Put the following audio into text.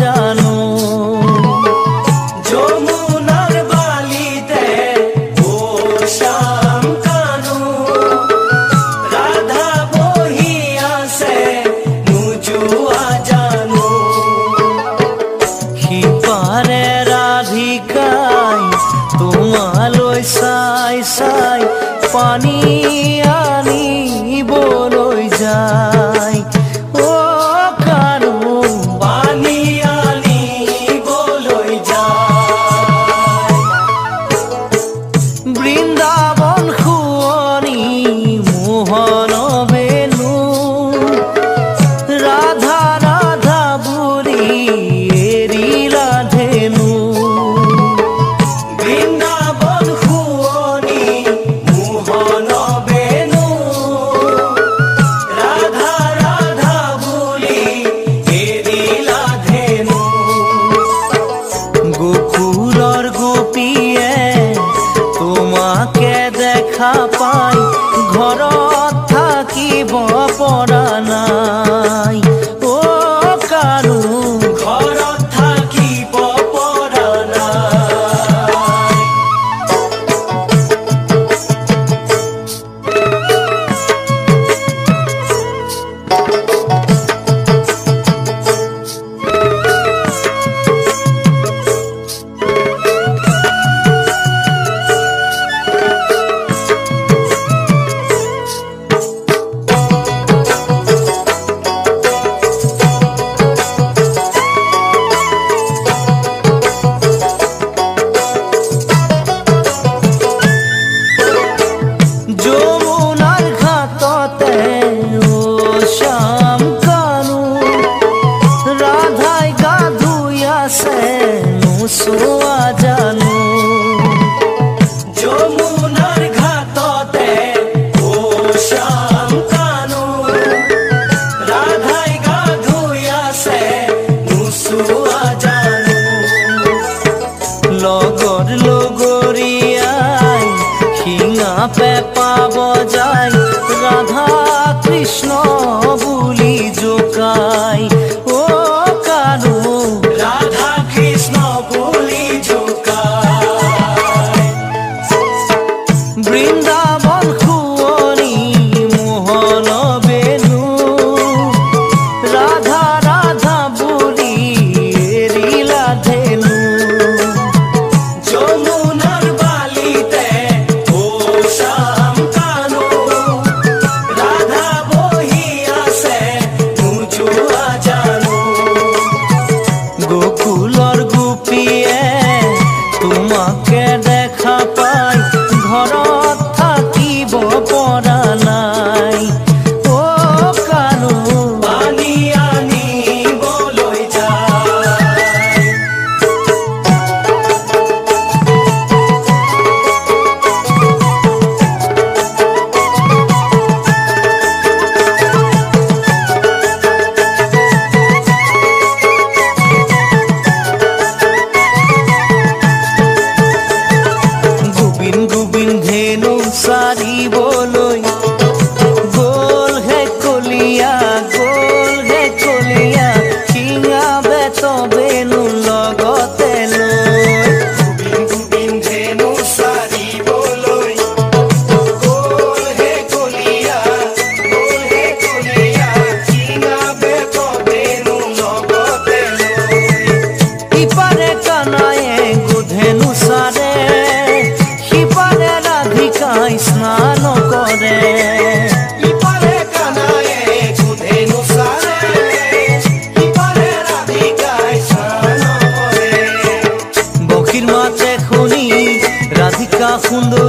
জানো। যমুনার বালিতে ও শ্যাম কানু, রাধা বহিয়াছে নুজুয়া জানো। সিপারে রাধিকাই তোমালৈ চাই চাই পানী আনিবলৈ যায়। অ কানু পানী আনিবলৈ যায়। বৃন্দাবন শুৱনি মোহন বেনু, ৰাধা ৰাধা বুলি এৰিলা ধেনু। বৃন্দাবন শুৱনি মোহন বেনু, ৰাধা ৰাধা বুলি এৰিলা ধেনু। গোকুলৰ গোপীয়ে তোমাকে দেখা পাই ঘৰত থাকিব পৰা নাই। অ কানু ঘৰত থাকিব পৰা নাই। যমুনাৰ ঘাটতে ও শ্যাম কানু, ৰাধাই গা ধুই আছে নোচোৱা জানো। যমুনাৰ ঘাটতে ও শ্যাম কানু, ৰাধাই গা ধুই আছে নোচোৱা জানো। লগৰ লগৰীয়াই শিঙা পেঁপা বজাই ৰাধা কৃষ্ণ বুলি জোকাই। অ কানু ৰাধা কৃষ্ণ বুলি জোকায়। বৃন্দাবন শুৱনি মোহন বেনু, ৰাধা ৰাধা বুলি এৰিলা ধেনু। যমুনাৰ বালিতে ও শ্যাম কানু, ৰাধা বহিয়াছে নুজুয়া জানো। গোকুলৰ গোপীয়ে তোমাকে দেখা পাই ঘৰত থাকিব পৰা নাই। অ কানু পানী আনিবলৈ যায়। গোবিন গোবিন ধেনু চাৰিবলৈ গ'ল হে কলিয়া, গ'ল হে কলিয়া, শিঙা বেত বেনু লগতে লৈ। গোবিন গোবিন ধেনু চাৰিবলৈ গ'ল হে কলিয়া, গ'ল হে কলিয়া, শিঙা বেত বেনু লগতে লৈ। ইপাৰে কানায়ে গোধেনু চাৰে, সিপাৰে ৰাধিকাই স্নান কৰে। ইপাৰে কানায়ে গোধেনু চাৰে, ইপাৰে ৰাধিকাই স্নান কৰে। বশীৰ মাতে শুনি ৰাধিকা সুন্দৰী